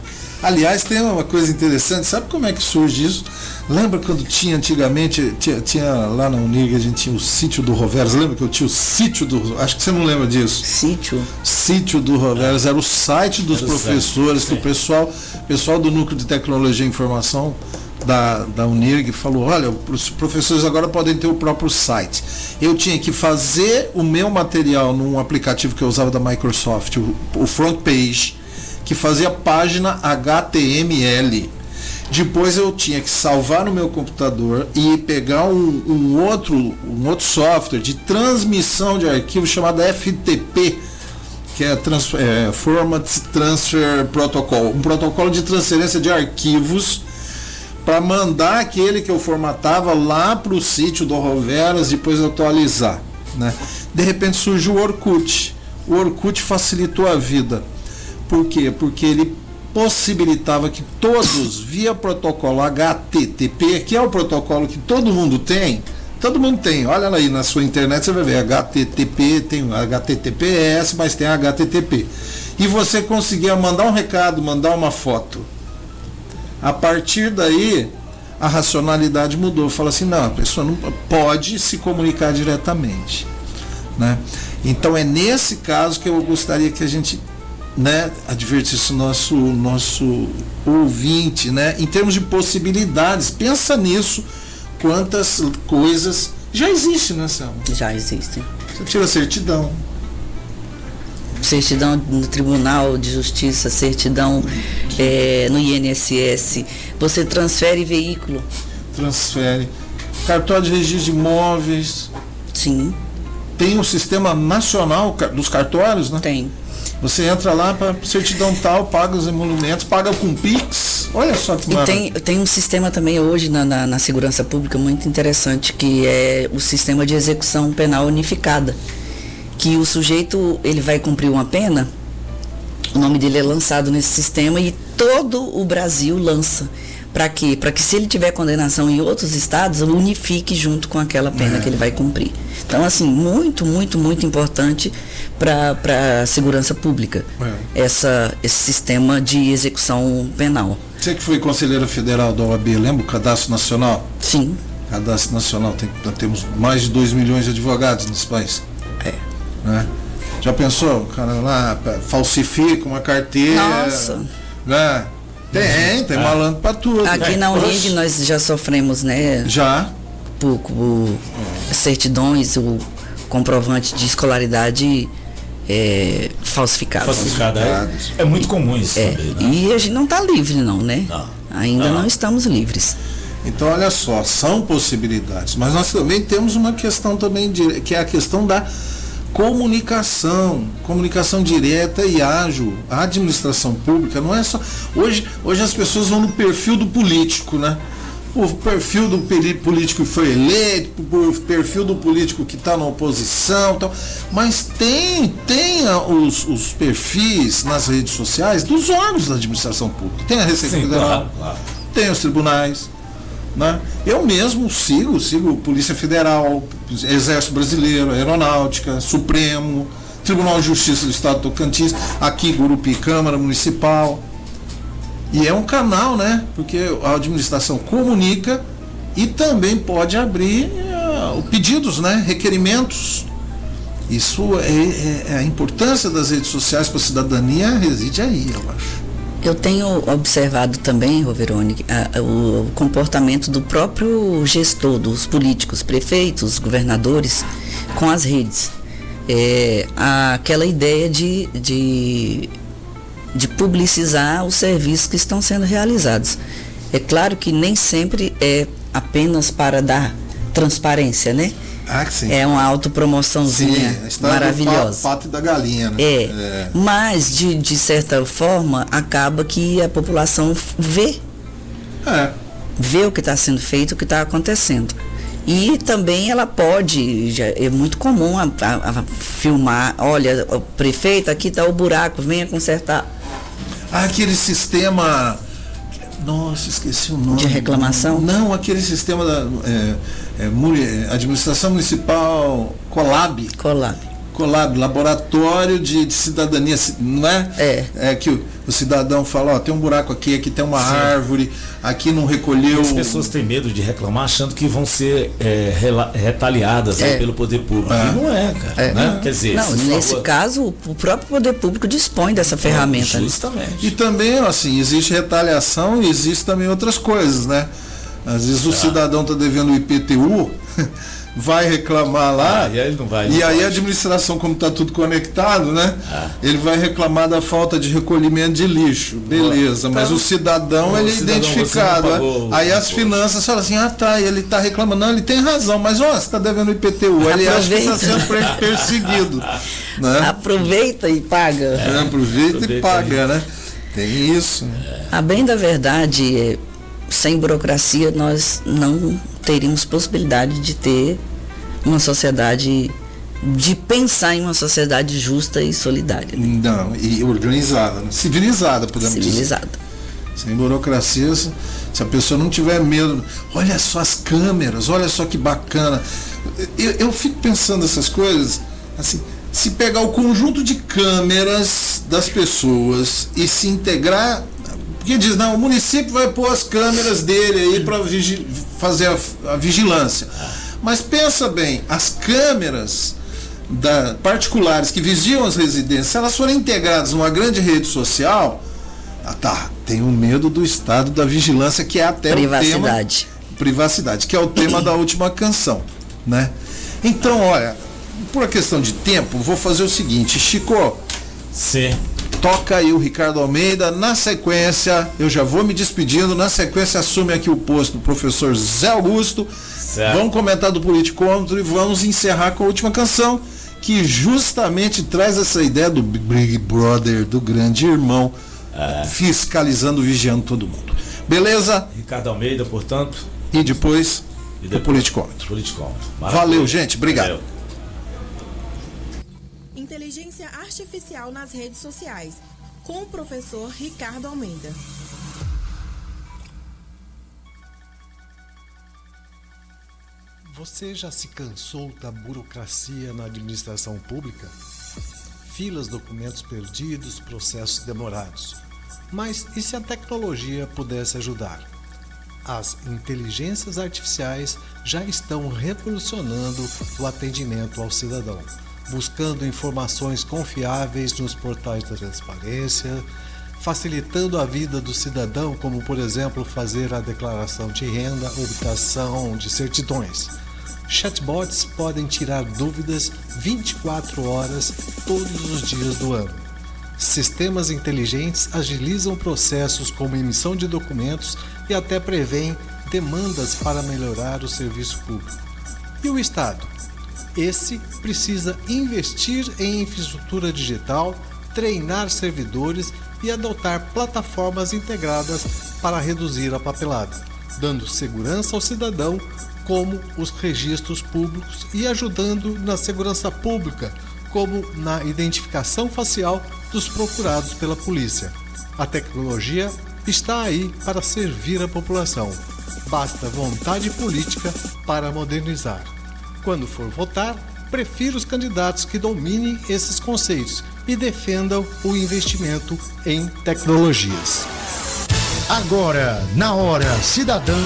Aliás, tem uma coisa interessante, sabe como é que surge isso? Lembra quando tinha antigamente, tinha lá na Unig, a gente tinha o sítio do Roveros, lembra que eu tinha o sítio do... Acho que você não lembra disso. Sítio do Roveros, era o site dos professores, que o pessoal do Núcleo de Tecnologia e Informação da Unig falou, olha, os professores agora podem ter o próprio site. Eu tinha que fazer o meu material num aplicativo que eu usava da Microsoft, o Front Page, que fazia página HTML. Depois eu tinha que salvar no meu computador e pegar um outro software de transmissão de arquivos chamado FTP, que é Format Transfer Protocol, um protocolo de transferência de arquivos para mandar aquele que eu formatava lá para o sítio do Roveras, depois atualizar, né? De repente surgiu o Orkut. O Orkut facilitou a vida. Por quê? Porque ele possibilitava que todos, via protocolo HTTP, que é o protocolo que todo mundo tem, olha aí na sua internet, você vai ver HTTP, tem HTTPS, mas tem HTTP. E você conseguia mandar um recado, mandar uma foto. A partir daí, a racionalidade mudou. Fala assim, não, a pessoa não pode se comunicar diretamente, né? Então é nesse caso que eu gostaria que a gente, né, advertisse o nosso ouvinte, né, em termos de possibilidades. Pensa nisso, quantas coisas já existem, né, Selma? Já existem. Você tira a certidão no Tribunal de Justiça, certidão no INSS, você transfere veículo. Cartório de registro de imóveis. Sim. Tem um sistema nacional dos cartórios, né? Tem. Você entra lá para certidão tal, paga os emolumentos, paga com Pix. Olha só que maravilha. E tem um sistema também hoje na segurança pública muito interessante, que é o sistema de execução penal unificada. Que o sujeito, ele vai cumprir uma pena, o nome dele é lançado nesse sistema e todo o Brasil lança. Para quê? Para que, se ele tiver condenação em outros estados, unifique junto com aquela pena que ele vai cumprir. Então, assim, muito, muito, muito importante para a segurança pública, esse sistema de execução penal. Você que foi conselheira federal da OAB, lembra o Cadastro Nacional? Sim. Cadastro Nacional, nós temos mais de 2 milhões de advogados nesse país. Né? Já pensou? O cara lá falsifica uma carteira. Nossa. Né? Tem malandro para tudo. Aqui na Unig nós já sofremos, né? Já. Por certidões, o comprovante de escolaridade falsificado. É muito comum isso também, né? E a gente não está livre não, né? Ainda não estamos livres. Então, olha só, são possibilidades. Mas nós também temos uma questão também, que é a questão da comunicação direta e ágil. A administração pública não é só... Hoje as pessoas vão no perfil do político, né? O perfil do político que foi eleito, o perfil do político que está na oposição, tal. Mas tem os perfis nas redes sociais dos órgãos da administração pública. Tem a Receita Federal, claro. Tem os tribunais, né? Eu mesmo sigo Polícia Federal, Exército Brasileiro, Aeronáutica, Supremo, Tribunal de Justiça do Estado do Tocantins, aqui Gurupi, Câmara Municipal. E é um canal, né? Porque a administração comunica e também pode abrir pedidos, né? Requerimentos. Isso a importância das redes sociais para a cidadania reside aí, eu acho. Eu tenho observado também, Roverone, o comportamento do próprio gestor, dos políticos, prefeitos, governadores, com as redes. Aquela ideia de publicizar os serviços que estão sendo realizados. É claro que nem sempre é apenas para dar transparência, né? Sim. É uma autopromoçãozinha maravilhosa. Do pato e da galinha, né? Mas de certa forma acaba que a população vê o que está sendo feito, o que está acontecendo. E também ela pode, é muito comum a filmar, olha, o prefeito, aqui está o buraco, venha consertar. Aquele sistema, nossa, esqueci o nome. De reclamação? Não, aquele sistema da administração municipal, Colab. Colab, laboratório de cidadania, não é? É que o cidadão fala, ó, tem um buraco aqui tem uma árvore, aqui não recolheu. As pessoas têm medo de reclamar achando que vão ser retaliadas pelo poder público. E não é, cara. Né? Quer dizer, nesse caso, o próprio poder público dispõe dessa ferramenta. Justamente. Né? E também, assim, existe retaliação e existe também outras coisas, né? Às vezes o cidadão está devendo o IPTU, vai reclamar lá, e aí ele não vai. E aí a administração, como está tudo conectado, né? Ele vai reclamar da falta de recolhimento de lixo. Beleza, mas o cidadão, ele é identificado. Aí as finanças falam assim, ele está reclamando. Não, ele tem razão, mas você está devendo o IPTU. Ele acha que está sendo perseguido. Né? Aproveita e paga. Aproveita e paga, né? Tem isso. A bem da verdade, sem burocracia, nós não teríamos possibilidade de ter uma sociedade, de pensar em uma sociedade justa e solidária. Né? Não, e organizada, civilizada, podemos dizer. Sem burocracia, se a pessoa não tiver medo, olha só as câmeras, olha só que bacana. Eu fico pensando essas coisas, assim, se pegar o conjunto de câmeras das pessoas e se integrar, porque diz, não, o município vai pôr as câmeras dele aí para fazer a vigilância. Mas pensa bem, as câmeras particulares que vigiam as residências, se elas forem integradas numa grande rede social, tem o medo do estado da vigilância, que é até privacidade. Privacidade, que é o tema da última canção, né? Então, olha, por uma questão de tempo, vou fazer o seguinte, Chico. Sim. Toca aí o Ricardo Almeida, na sequência, eu já vou me despedindo, na sequência assume aqui o posto do professor Zé Augusto, vamos comentar do Politicômetro e vamos encerrar com a última canção, que justamente traz essa ideia do Big Brother, do grande irmão, fiscalizando, vigiando todo mundo. Beleza? Ricardo Almeida, portanto. E depois o Politicômetro. Valeu, gente, obrigado. Valeu. Inteligência Artificial nas redes sociais, com o professor Ricardo Almeida. Você já se cansou da burocracia na administração pública? Filas, documentos perdidos, processos demorados. Mas e se a tecnologia pudesse ajudar? As inteligências artificiais já estão revolucionando o atendimento ao cidadão, buscando informações confiáveis nos portais da transparência, facilitando a vida do cidadão, como, por exemplo, fazer a declaração de renda, obtenção de certidões. Chatbots podem tirar dúvidas 24 horas todos os dias do ano. Sistemas inteligentes agilizam processos como emissão de documentos e até prevêem demandas para melhorar o serviço público. E o Estado? Esse precisa investir em infraestrutura digital, treinar servidores e adotar plataformas integradas para reduzir a papelada, dando segurança ao cidadão, como os registros públicos, e ajudando na segurança pública, como na identificação facial dos procurados pela polícia. A tecnologia está aí para servir a população. Basta vontade política para modernizar. Quando for votar, prefira os candidatos que dominem esses conceitos e defendam o investimento em tecnologias. Agora, na Hora Cidadã,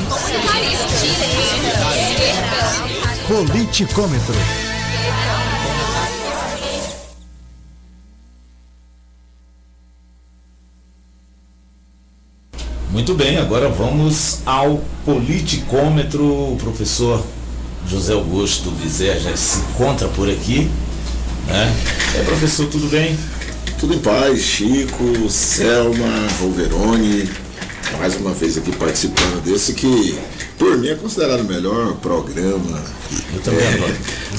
Politicômetro. Muito bem, agora vamos ao Politicômetro. O professor José Augusto Bezerra já se encontra por aqui, né? Professor, tudo bem? Tudo em paz, Chico, Selma, Roveroni, mais uma vez aqui participando desse que, por mim, é considerado o melhor programa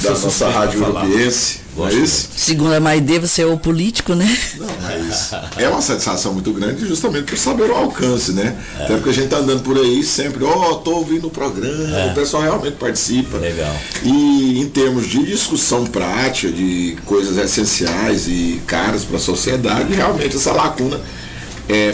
da nossa rádio urubiense, não é isso? Segundo a Maide, você é o político, né? Não, mas é uma satisfação muito grande justamente por saber o alcance, né? Até porque a gente tá andando por aí sempre, tô ouvindo o programa, o pessoal realmente participa. Legal. E em termos de discussão prática, de coisas essenciais e caras para a sociedade, realmente essa lacuna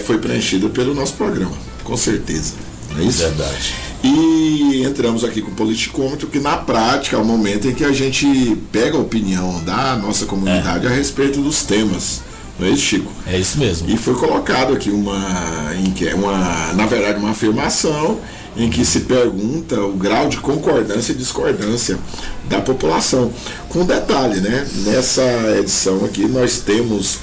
foi preenchida pelo nosso programa, com certeza. Não é isso? Verdade. E entramos aqui com o politicômetro, que na prática é o momento em que a gente pega a opinião da nossa comunidade a respeito dos temas. Não é isso, Chico? É isso mesmo. E foi colocado aqui na verdade, uma afirmação em que se pergunta o grau de concordância e discordância da população. Com detalhe, né? Nessa edição aqui nós temos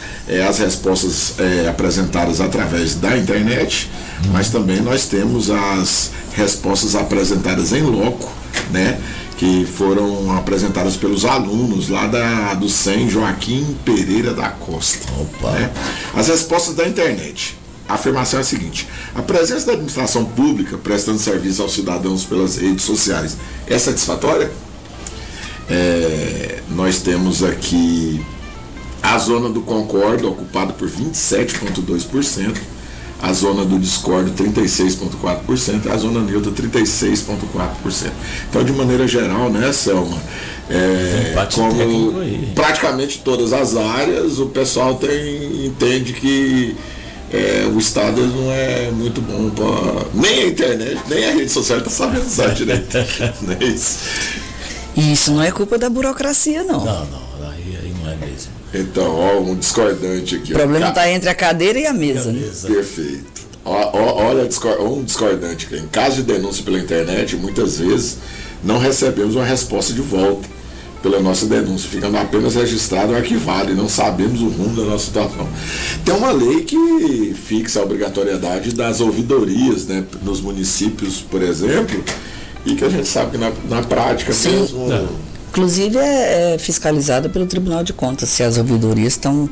as respostas apresentadas através da internet, mas também nós temos as respostas apresentadas em loco, né? Que foram apresentadas pelos alunos lá do SEM Joaquim Pereira da Costa. Né? As respostas da internet. A afirmação é a seguinte: a presença da administração pública prestando serviço aos cidadãos pelas redes sociais é satisfatória? Nós temos aqui a zona do concordo ocupada por 27,2%, a zona do discordo 36,4%, a zona neutra 36,4%. Então, de maneira geral, né, Selma, como praticamente todas as áreas, o pessoal entende que o Estado não é muito bom para... Nem a internet, nem a rede social está sabendo usar direito. Não é isso? E isso não é culpa da burocracia, não. Não, aí não é mesmo. Então, ó, um discordante aqui. O problema está entre a cadeira e a mesa. Perfeito. Olha, um discordante aqui. Em caso de denúncia pela internet, muitas vezes não recebemos uma resposta de volta pela nossa denúncia, ficando apenas registrado ou arquivado, e não sabemos o rumo da nossa situação. Tem uma lei que fixa a obrigatoriedade das ouvidorias, né, nos municípios, por exemplo, e que a gente sabe que na prática Sim. mesmo... Inclusive é fiscalizada pelo Tribunal de Contas, se as ouvidorias estão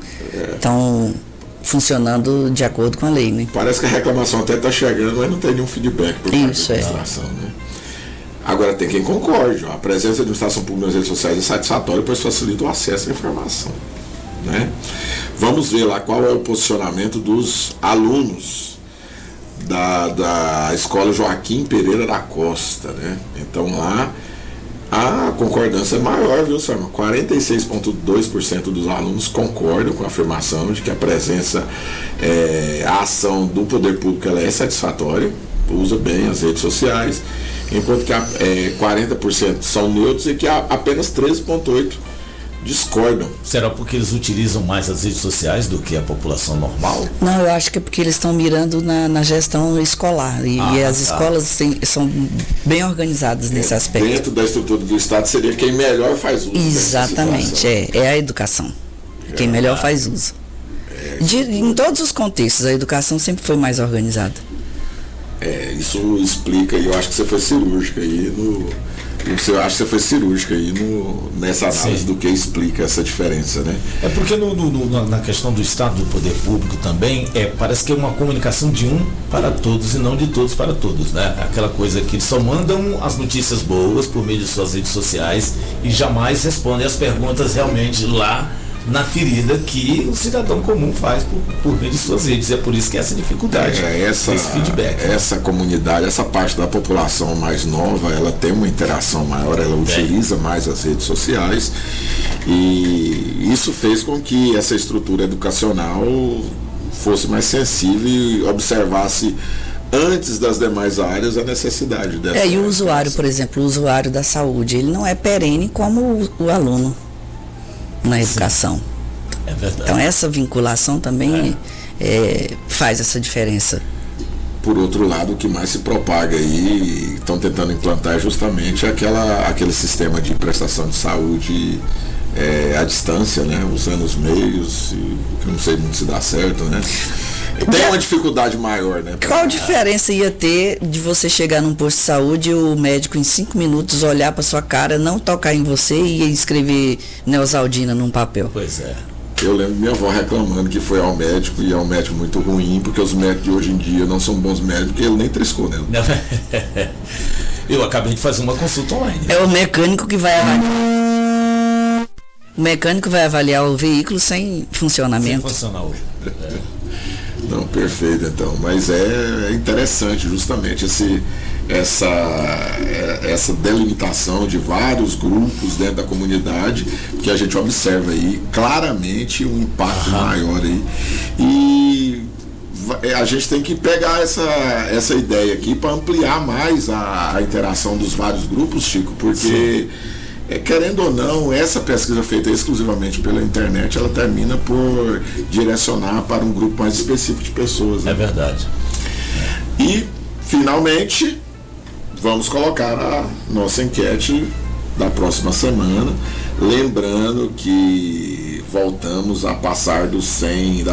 funcionando de acordo com a lei, né? Parece que a reclamação até está chegando, mas não tem nenhum feedback por parte da administração, né? Agora tem quem concorde, a presença da administração pública nas redes sociais é satisfatória, pois facilita o acesso à informação, né? Vamos ver lá qual é o posicionamento dos alunos da Escola Joaquim Pereira da Costa, né? Então lá a concordância é maior, viu, Selma? 46,2% dos alunos concordam com a afirmação de que a presença, a ação do poder público ela é satisfatória, usa bem as redes sociais, enquanto que 40% são neutros e que apenas 13,8% discordam. Será porque eles utilizam mais as redes sociais do que a população normal? Não, eu acho que é porque eles estão mirando na gestão escolar e as escolas são bem organizadas nesse aspecto. Dentro da estrutura do Estado seria quem melhor faz uso. Exatamente, é a educação. Quem melhor faz uso. Em todos os contextos, a educação sempre foi mais organizada. Isso explica, e eu acho que você foi cirúrgica aí nessa análise do que explica essa diferença, né? É porque na questão do Estado, do poder público também, parece que é uma comunicação de um para todos e não de todos para todos, né? Aquela coisa que eles só mandam as notícias boas por meio de suas redes sociais e jamais respondem as perguntas realmente lá na ferida que o cidadão comum faz por meio de suas redes. É por isso que essa dificuldade, esse feedback. Essa comunidade, essa parte da população mais nova, ela tem uma interação maior, ela utiliza mais as redes sociais, e isso fez com que essa estrutura educacional fosse mais sensível e observasse antes das demais áreas a necessidade dessa. E o usuário, por exemplo, o usuário da saúde, ele não é perene como o aluno na educação. É verdade. Então essa vinculação também faz essa diferença. Por outro lado, o que mais se propaga aí, estão tentando implantar justamente aquele sistema de prestação de saúde à distância, né? Usando os meios, que eu não sei muito se dá certo, né? Tem uma dificuldade maior, né? Qual diferença ia ter de você chegar num posto de saúde e o médico em 5 minutos olhar para sua cara, não tocar em você e escrever Neosaldina num papel? Pois é. Eu lembro minha avó reclamando que foi ao médico e é um médico muito ruim, porque os médicos de hoje em dia não são bons médicos, porque ele nem triscou nele. Eu acabei de fazer uma consulta online. É o mecânico que vai avaliar. O mecânico vai avaliar o veículo sem funcionamento. Sem funcionar hoje. Não, perfeito, então. Mas é interessante justamente essa delimitação de vários grupos dentro da comunidade, que a gente observa aí claramente um impacto maior aí. E a gente tem que pegar essa ideia aqui para ampliar mais a interação dos vários grupos, Chico, porque, querendo ou não, essa pesquisa feita exclusivamente pela internet, ela termina por direcionar para um grupo mais específico de pessoas. Né? É verdade. E, finalmente, vamos colocar a nossa enquete da próxima semana, lembrando que voltamos a passar dos 100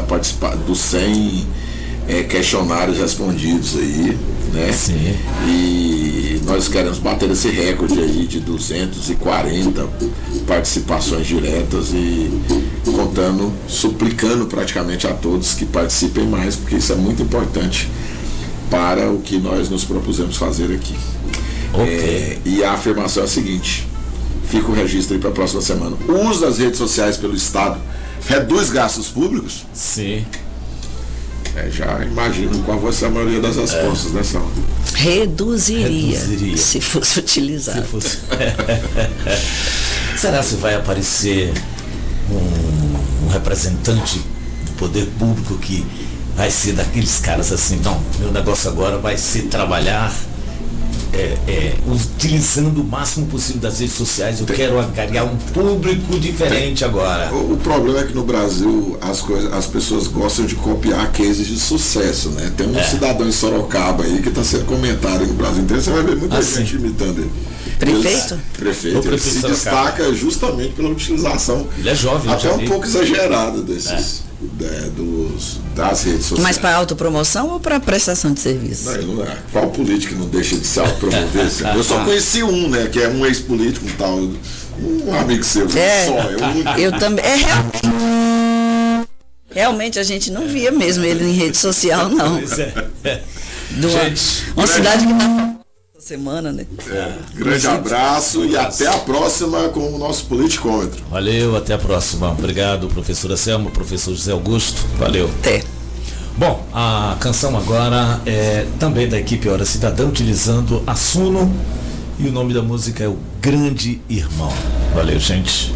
questionários respondidos aí, né? Sim. E nós queremos bater esse recorde aí de 240 participações diretas e suplicando praticamente a todos que participem mais, porque isso é muito importante para o que nós nos propusemos fazer aqui. Okay. E a afirmação é a seguinte: fica o registro aí para a próxima semana. O uso das redes sociais pelo Estado reduz gastos públicos? Sim. Já imagino qual vai ser a maioria das respostas nessa hora. Reduziria. Se fosse utilizado. Será que vai aparecer um representante do poder público que vai ser daqueles caras assim, não, meu negócio agora vai ser trabalhar utilizando o máximo possível das redes sociais, eu quero angariar um público diferente agora. O problema é que no Brasil as pessoas gostam de copiar cases de sucesso, né? Tem um cidadão em Sorocaba aí que está sendo comentado no Brasil inteiro, você vai ver muita gente imitando ele. Prefeito? Prefeito, ele se destaca justamente pela utilização. Ele é jovem, até um pouco exagerada das redes sociais. Mas para autopromoção ou para prestação de serviço? Não, ele não é. Qual político não deixa de se autopromover? Eu só conheci um, né? Que é um ex-político, um amigo seu. Eu também. Realmente a gente não via mesmo ele em rede social, não. Uma cidade que tá semana, né? Grande abraço e até a próxima com o nosso Politicômetro. Valeu, até a próxima. Obrigado, professora Selma, professor José Augusto. Valeu. Até. Bom, a canção agora é também da equipe Hora Cidadã, utilizando a Suno, e o nome da música é O Grande Irmão. Valeu, gente.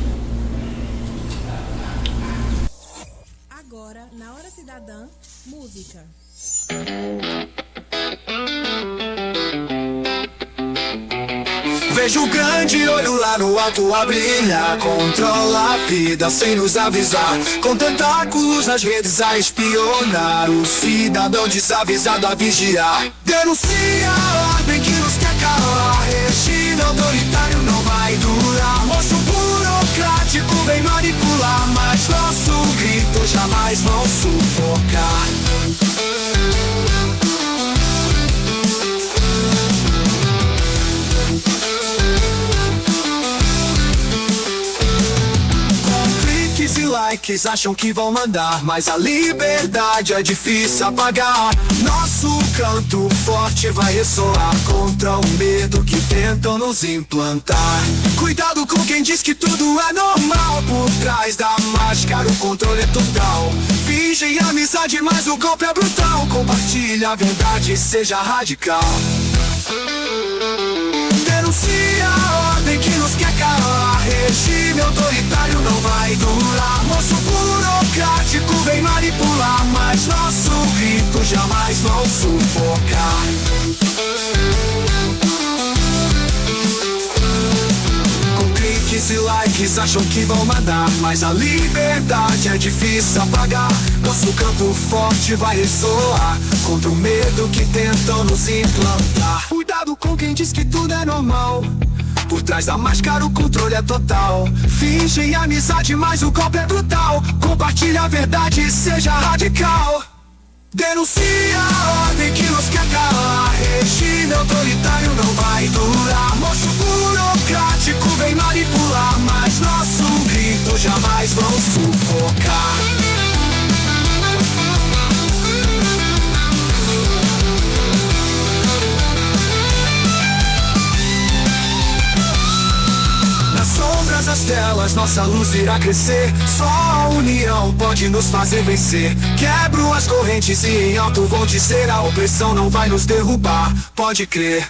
Agora, na Hora Cidadã, música. Vejo o grande olho lá no alto a brilhar, controla a vida sem nos avisar, com tentáculos nas redes a espionar, o cidadão desavisado a vigiar. Denuncia a ordem que nos quer calar, regime autoritário não vai durar. Monstro burocrático vem manipular, mas nosso grito jamais vão sufocar. E likes acham que vão mandar, mas a liberdade é difícil apagar. Nosso canto forte vai ressoar contra o medo que tentam nos implantar. Cuidado com quem diz que tudo é normal, por trás da máscara o controle é total. Fingem amizade, mas o golpe é brutal. Compartilha a verdade, seja radical. Denuncia a ordem que nos quer calar, regime autoritário não vai durar. Monstro burocrático vem manipular, mas nosso grito jamais vão sufocar. Com cliques e likes acham que vão mandar, mas a liberdade é difícil apagar. Nosso canto forte vai ressoar contra o medo que tentam nos implantar. Cuidado com quem diz que tudo é normal, por trás da máscara o controle é total. Fingem amizade, mas o golpe é brutal. Compartilha a verdade, seja radical. Denuncia a ordem que nos quer calar, regime autoritário não vai durar. Monstro burocrático vem manipular, mas nosso grito jamais vão sufocar. Sombras das telas, nossa luz irá crescer. Só a união pode nos fazer vencer. Quebro as correntes e em alto vou dizer, a opressão não vai nos derrubar, pode crer.